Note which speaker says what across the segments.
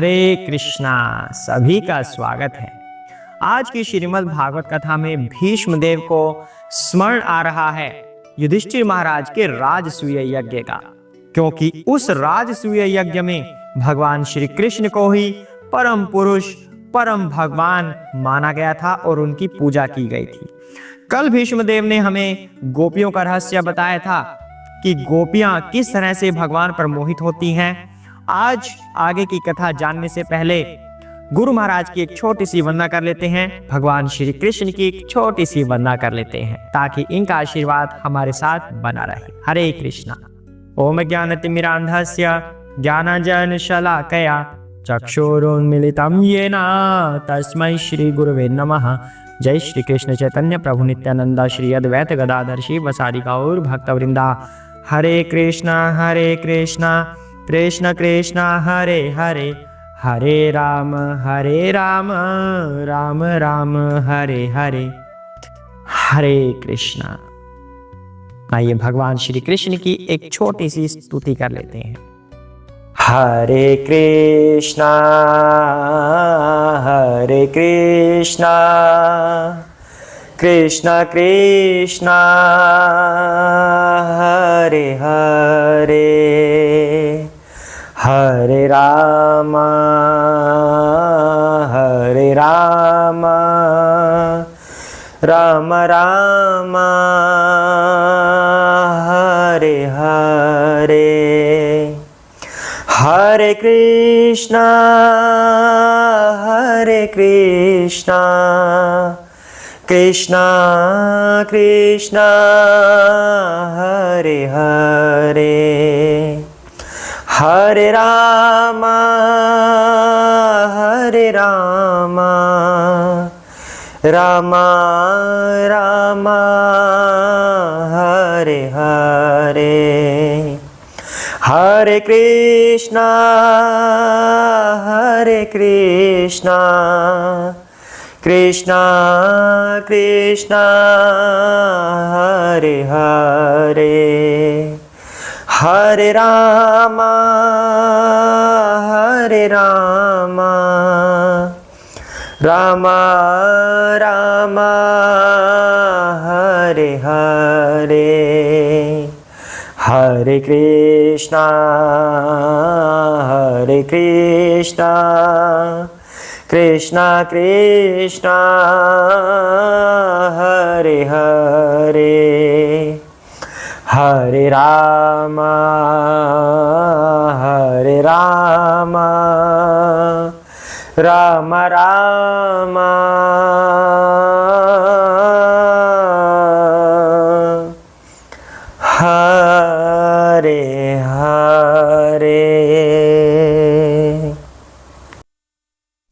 Speaker 1: हरे कृष्णा। सभी का स्वागत है। आज की श्रीमद् भागवत कथा में भीष्म देव को स्मरण आ रहा है युधिष्ठिर महाराज के राजसूय यज्ञ का, क्योंकि उस राजसूय यज्ञ में भगवान श्री कृष्ण को ही परम पुरुष परम भगवान माना गया था और उनकी पूजा की गई थी। कल भीष्म देव ने हमें गोपियों का रहस्य बताया था कि गोपियां किस तरह से भगवान पर मोहित होती हैं। आज आगे की कथा जानने से पहले गुरु महाराज की एक छोटी सी वंदना कर लेते हैं, भगवान श्री कृष्ण की एक छोटी सी वंदना कर लेते हैं ताकि इनका आशीर्वाद हमारे साथ बना रहे। हरे कृष्णा। ओम ज्ञानतिमिरान्धस्य ज्ञानाञ्जनशलाकया चक्षुरुन्मीलितं येन तस्मै श्री गुरुवे नमः। जय श्री कृष्ण चैतन्य प्रभु नित्यानंद श्री अद्वैत गदाधर शिवसादि गौर भक्तवृंदा। हरे कृष्णा कृष्ण कृष्ण हरे हरे, हरे राम राम राम हरे हरे। हरे कृष्णा। आइए भगवान श्री कृष्ण की एक छोटी सी स्तुति कर लेते हैं। हरे कृष्णा कृष्ण कृष्ण हरे हरे, हरे राम राम राम हरे हरे। हरे कृष्णा कृष्ण कृष्ण हरे हरे, हरे राम राम राम हरे हरे। हरे कृष्णा कृष्ण कृष्ण हरे हरे, हरे राम राम राम हरे हरे। हरे कृष्णा कृष्ण कृष्ण हरे हरे, हरे राम राम राम हरे हरे।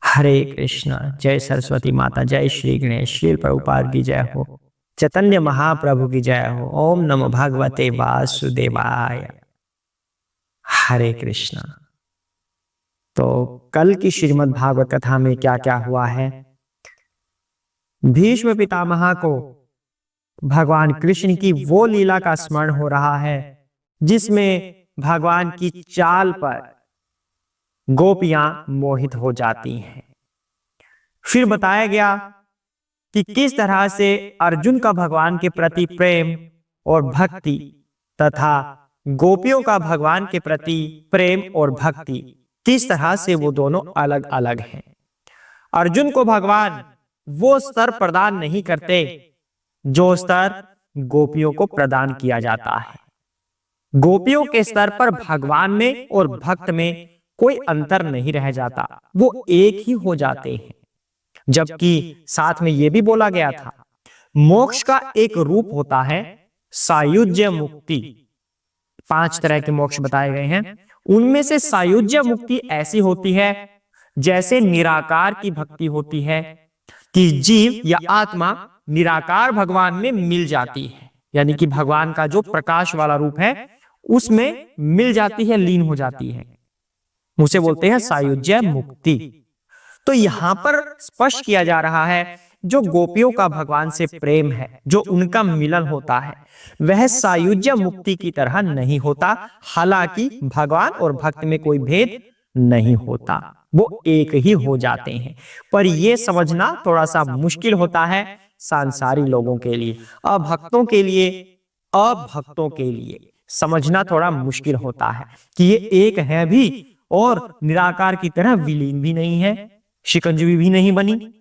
Speaker 1: हरे कृष्ण। जय सरस्वती माता, जय श्री गणेश, श्री प्रभुपाद की जय हो, चैतन्य महाप्रभु की जय हो। ओम नमो भगवते वासुदेवाय। हरे कृष्ण। तो कल की श्रीमद् भागवत कथा में क्या क्या हुआ है। भीष्म पितामह को भगवान कृष्ण की वो लीला का स्मरण हो रहा है जिसमें भगवान की चाल पर गोपियां मोहित हो जाती हैं। फिर बताया गया कि किस तरह से अर्जुन का भगवान के प्रति प्रेम और भक्ति तथा गोपियों का भगवान के प्रति प्रेम और भक्ति किस तरह से वो दोनों अलग अलग हैं। अर्जुन को भगवान वो स्तर प्रदान नहीं करते जो स्तर गोपियों को प्रदान किया जाता है। गोपियों के स्तर पर भगवान में और भक्त में कोई अंतर नहीं रह जाता, वो एक ही हो जाते हैं। जबकि साथ में यह भी बोला गया था मोक्ष का एक रूप होता है सायुज्य मुक्ति। 5 तरह के मोक्ष बताए गए हैं, उनमें से सायुज्य मुक्ति ऐसी होती है जैसे निराकार की भक्ति होती है कि जीव या आत्मा निराकार भगवान में मिल जाती है, यानी कि भगवान का जो प्रकाश वाला रूप है उसमें मिल जाती है, लीन हो जाती है, उसे बोलते हैं सायुज्य मुक्ति। तो यहां पर स्पष्ट किया जा रहा है जो गोपियों का भगवान से प्रेम है, जो उनका मिलन होता है, वह सायुज्य मुक्ति की तरह नहीं होता। हालांकि भगवान और भक्त में कोई भेद नहीं होता। वो एक ही हो जाते हैं। पर यह समझना थोड़ा सा मुश्किल होता है सांसारी लोगों के लिए, अभक्तों के लिए समझना थोड़ा मुश्किल होता है कि ये एक है भी और निराकार की तरह विलीन भी नहीं है, शिकंजवी भी नहीं बनी।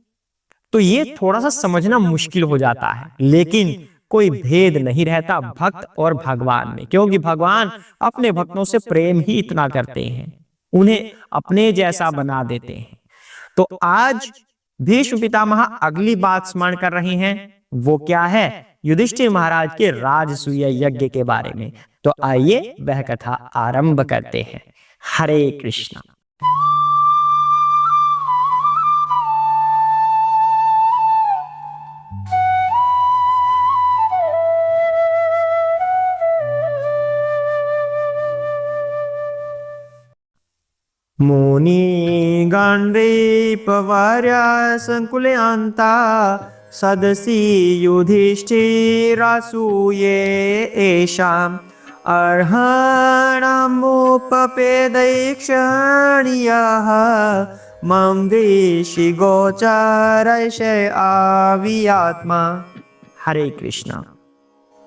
Speaker 1: तो ये थोड़ा सा समझना मुश्किल हो जाता है, लेकिन कोई भेद नहीं रहता भक्त और भगवान में, क्योंकि भगवान अपने भक्तों से प्रेम ही इतना करते हैं, उन्हें अपने जैसा बना देते हैं। तो आज भीष्म पितामह अगली बात स्मरण कर रहे हैं, वो क्या है? युधिष्ठिर महाराज के राजसूय यज्ञ के बारे में। तो आइए वह कथा आरंभ करते हैं। हरे कृष्णा। मुनि गणृपवर्य संकुलयन्ता सदसि युधिष्ठिरासूये येषाम् अर्हणमुपपेदैक्षणीयः मम दृशि गोचरैषे आवियात्मा। हरे कृष्णा।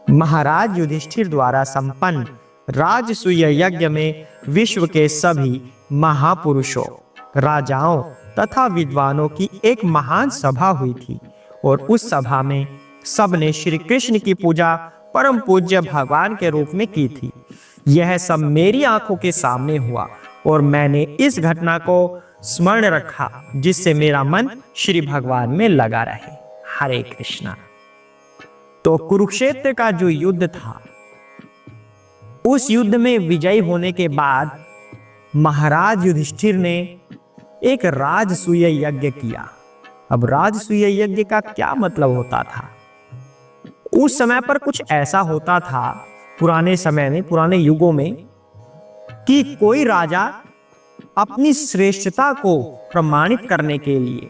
Speaker 1: महाराज युधिष्ठिर द्वारा संपन्न राजसूय यज्ञ में विश्व के सभी महापुरुषों, राजाओं तथा विद्वानों की एक महान सभा हुई थी और उस सभा में सबने श्री कृष्ण की पूजा परम पूज्य भगवान के रूप में की थी। यह सब मेरी आंखों के सामने हुआ और मैंने इस घटना को स्मरण रखा, जिससे मेरा मन श्री भगवान में लगा रहे। हरे कृष्णा। तो कुरुक्षेत्र का जो युद्ध था, उस युद्ध में विजयी होने के बाद महाराज युधिष्ठिर ने एक राजसूय यज्ञ किया। अब राजसूय यज्ञ का क्या मतलब होता था? उस समय पर कुछ ऐसा होता था, पुराने समय में, पुराने युगों में, कि कोई राजा अपनी श्रेष्ठता को प्रमाणित करने के लिए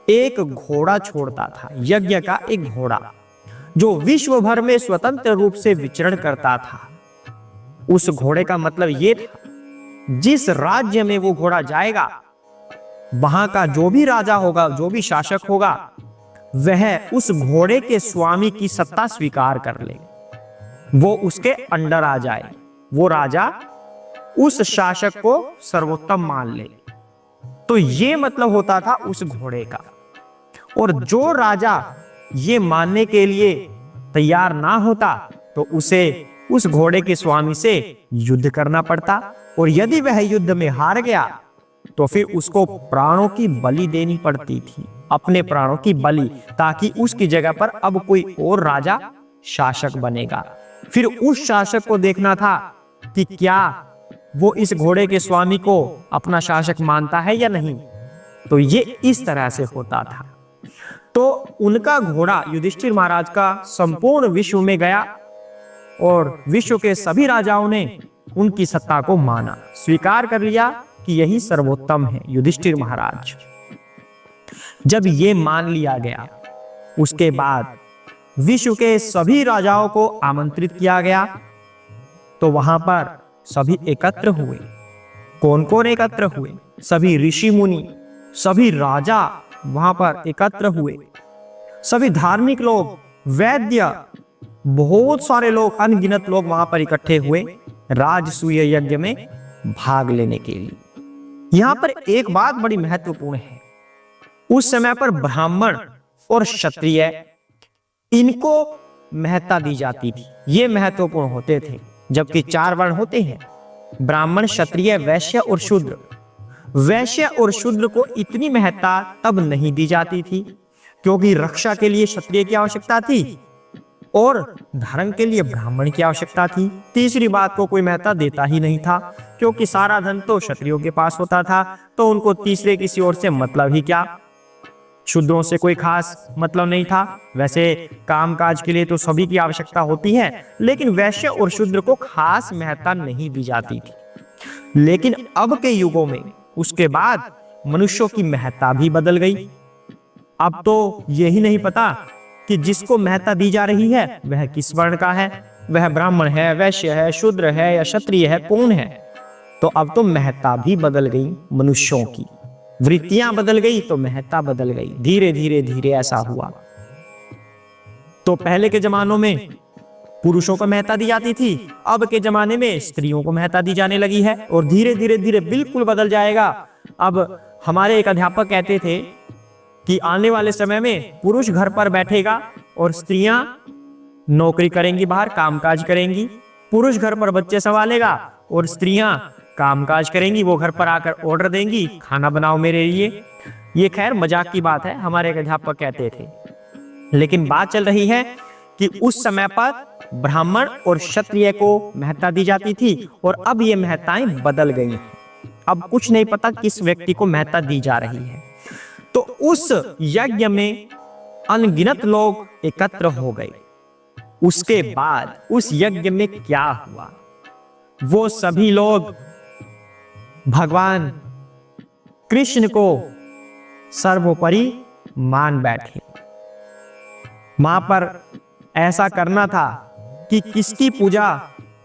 Speaker 1: एक घोड़ा छोड़ता था, यज्ञ का एक घोड़ा, जो विश्व भर में स्वतंत्र रूप से विचरण करता था। उस घोड़े का मतलब ये था, जिस राज्य में वो घोड़ा जाएगा, वहां का जो भी राजा होगा, जो भी शासक होगा, वह उस घोड़े के स्वामी की सत्ता स्वीकार कर ले, वो उसके अंडर आ जाए, वो राजा उस शासक को सर्वोत्तम मान ले। तो ये मतलब होता था उस घोड़े का। और जो राजा ये मानने के लिए तैयार ना होता, तो उसे उस घोड़े के स्वामी से युद्ध करना पड़ता, और यदि वह युद्ध में हार गया तो फिर उसको प्राणों की बलि देनी पड़ती थी, अपने प्राणों की बलि, ताकि उसकी जगह पर अब कोई और राजा शासक बनेगा। फिर उस शासक को देखना था कि क्या वो इस घोड़े के स्वामी को अपना शासक मानता है या नहीं। तो ये इस तरह से होता था। तो उनका घोड़ा युधिष्ठिर महाराज का संपूर्ण विश्व में गया और विश्व के सभी राजाओं ने उनकी सत्ता को माना, स्वीकार कर लिया कि यही सर्वोत्तम है, युधिष्ठिर महाराज। जब ये मान लिया गया, उसके बाद विश्व के सभी राजाओं को आमंत्रित किया गया। तो वहां पर सभी एकत्र हुए। कौन कौन एकत्र हुए? सभी ऋषि मुनि, सभी राजा वहां पर एकत्र हुए, सभी धार्मिक लोग, वैद्य, बहुत सारे लोग, अनगिनत लोग वहां पर इकट्ठे हुए राजसूय यज्ञ में भाग लेने के लिए। यहां पर एक बात बड़ी महत्वपूर्ण है, उस समय पर ब्राह्मण और क्षत्रिय, इनको महत्ता दी जाती थी, ये महत्वपूर्ण होते थे। जबकि 4 वर्ण होते हैं, ब्राह्मण, क्षत्रिय, वैश्य और शूद्र। वैश्य और शूद्र को इतनी महत्ता तब नहीं दी जाती थी, क्योंकि रक्षा के लिए क्षत्रिय की आवश्यकता थी और धर्म के लिए ब्राह्मण की आवश्यकता थी। तीसरी बात को कोई महत्ता देता ही नहीं था, क्योंकि सारा धन तो क्षत्रियों के पास होता था, तो उनको तीसरे किसी और से मतलब ही क्या। शूद्रों से कोई खास मतलब नहीं था। वैसे कामकाज के लिए तो सभी की आवश्यकता होती है, लेकिन वैश्य और शूद्र को खास महत्ता नहीं दी जाती थी। लेकिन अब के युगों में, उसके बाद मनुष्यों की महत्ता भी बदल गई। अब तो यही नहीं पता कि जिसको महत्ता दी जा रही है वह किस वर्ण का है, वह ब्राह्मण है, वैश्य है, शूद्र है या क्षत्रिय है, कौन है। तो अब तो महत्ता भी बदल गई मनुष्यों की। वृत्तियां बदल गई तो महत्ता बदल गई। धीरे धीरे धीरे ऐसा हुआ। तो पहले के जमानों में पुरुषों को महत्ता दी जाती थी, अब के जमाने में स्त्रियों को महत्ता दी जाने लगी है, और धीरे धीरे धीरे बिल्कुल बदल जाएगा। अब हमारे एक अध्यापक कहते थे कि आने वाले समय में पुरुष घर पर बैठेगा और स्त्रियां नौकरी करेंगी, बाहर कामकाज करेंगी। पुरुष घर पर बच्चे संभालेगा और स्त्रियां कामकाज करेंगी। वो घर पर आकर ऑर्डर देंगी, खाना बनाओ मेरे लिए। ये खैर मजाक की बात है, हमारे एक अध्यापक कहते थे। लेकिन बात चल रही है कि उस समय पर ब्राह्मण और क्षत्रिय को महत्ता दी जाती थी, और अब ये महत्ताएं बदल गई हैं। अब कुछ नहीं पता किस व्यक्ति को महत्ता दी जा रही है। तो उस यज्ञ में अनगिनत लोग एकत्र हो गए। उसके बाद उस यज्ञ में क्या हुआ, वो सभी लोग भगवान कृष्ण को सर्वोपरि मान बैठे। वहां पर ऐसा करना था कि किसकी पूजा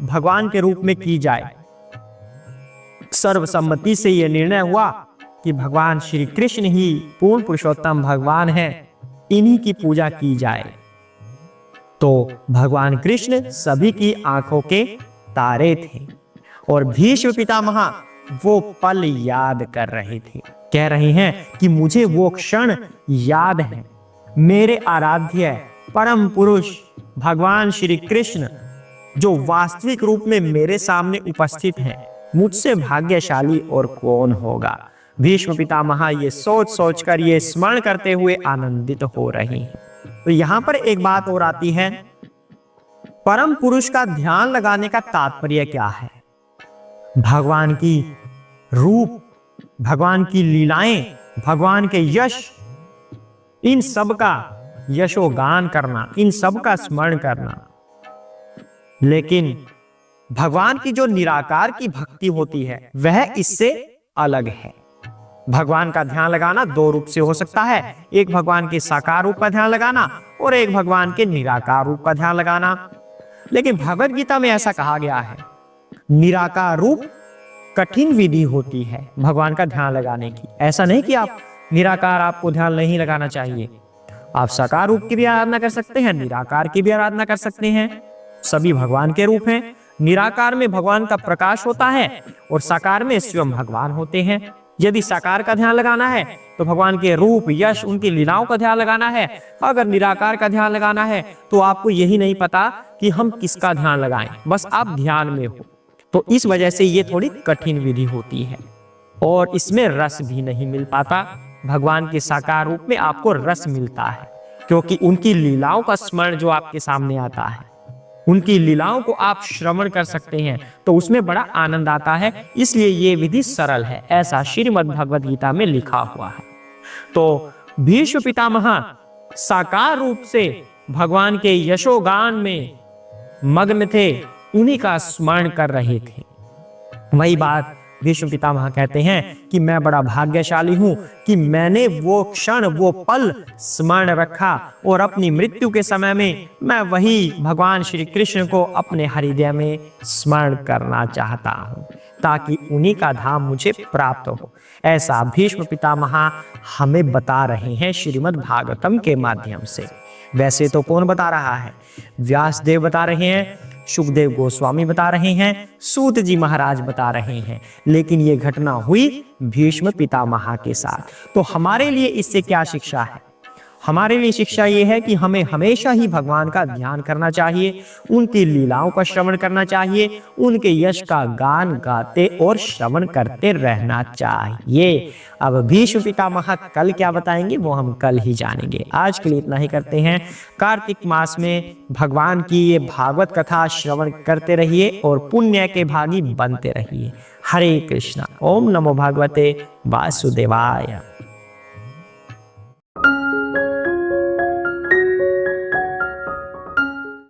Speaker 1: भगवान के रूप में की जाए। सर्वसम्मति से यह निर्णय हुआ कि भगवान श्री कृष्ण ही पूर्ण पुरुषोत्तम भगवान हैं, इन्हीं की पूजा की जाए। तो भगवान कृष्ण सभी की आंखों के तारे थे, और भीष्म पितामह वो पल याद कर रहे थे। कह रहे हैं कि मुझे वो क्षण याद है। मेरे आराध्य परम पुरुष भगवान श्री कृष्ण जो वास्तविक रूप में मेरे सामने उपस्थित हैं, मुझसे भाग्यशाली और कौन होगा। भीष्म पितामह ये सोच सोचकर, ये स्मरण करते हुए आनंदित हो रहे हैं। तो यहां पर एक बात और आती है, परम पुरुष का ध्यान लगाने का तात्पर्य क्या है। भगवान की रूप, भगवान की लीलाएं, भगवान के यश, इन सब का यशोगान करना, इन सब का स्मरण करना। लेकिन भगवान की जो निराकार की भक्ति होती है वह इससे अलग है। भगवान का ध्यान लगाना दो रूप से हो सकता है, एक भगवान के साकार रूप का ध्यान लगाना और एक भगवान के निराकार रूप का ध्यान लगाना। लेकिन भगवद गीता में ऐसा कहा गया है, निराकार रूप कठिन विधि होती है भगवान का ध्यान लगाने की। ऐसा नहीं कि आप निराकार आपको ध्यान नहीं लगाना चाहिए, आप साकार रूप की भी आराधना कर सकते हैं, निराकार की भी आराधना कर सकते हैं। सभी भगवान के रूप हैं। निराकार में भगवान का प्रकाश होता है और साकार में स्वयं भगवान होते हैं। यदि साकार का ध्यान लगाना है तो भगवान के रूप, यश, उनकी लीलाओं का ध्यान लगाना है। अगर निराकार का ध्यान लगाना है तो आपको यही नहीं पता कि हम किसका ध्यान लगाएं, बस आप ध्यान में हो। तो इस वजह से ये थोड़ी कठिन विधि होती है और इसमें रस भी नहीं मिल पाता। भगवान के साकार रूप में आपको रस मिलता है, क्योंकि उनकी लीलाओं का स्मरण जो आपके सामने आता है, उनकी लीलाओं को आप श्रवण कर सकते हैं, तो उसमें बड़ा आनंद आता है। इसलिए ये विधि सरल है, ऐसा श्रीमद् भगवद गीता में लिखा हुआ है। तो भीष्म पितामह साकार रूप से भगवान के यशोगान में मग्न थे, उन्हीं का स्मरण कर रहे थे। वही बात भीष्म पितामह कहते हैं कि मैं बड़ा भाग्यशाली हूं कि मैंने वो क्षण, वो पल स्मरण रखा, और अपनी मृत्यु के समय में मैं वही भगवान श्री कृष्ण को अपने हृदय में स्मरण करना चाहता हूं, ताकि उन्हीं का धाम मुझे प्राप्त हो। ऐसा भीष्म पितामह हमें बता रहे हैं श्रीमद् भागवतम के माध्यम से। वैसे तो कौन बता रहा है? व्यास देव बता रहे हैं, सुखदेव गोस्वामी बता रहे हैं, सूत जी महाराज बता रहे हैं, लेकिन ये घटना हुई भीष्म पितामह के साथ। तो हमारे लिए इससे क्या शिक्षा है? हमारे लिए शिक्षा ये है कि हमें हमेशा ही भगवान का ध्यान करना चाहिए, उनकी लीलाओं का श्रवण करना चाहिए, उनके यश का गान गाते और श्रवण करते रहना चाहिए। अब भीष्म पितामह कल क्या बताएंगे वो हम कल ही जानेंगे। आज के लिए इतना ही करते हैं। कार्तिक मास में भगवान की ये भागवत कथा श्रवण करते रहिए और पुण्य के भागी बनते रहिए। हरे कृष्णा। ओम नमो भगवते वासुदेवाय।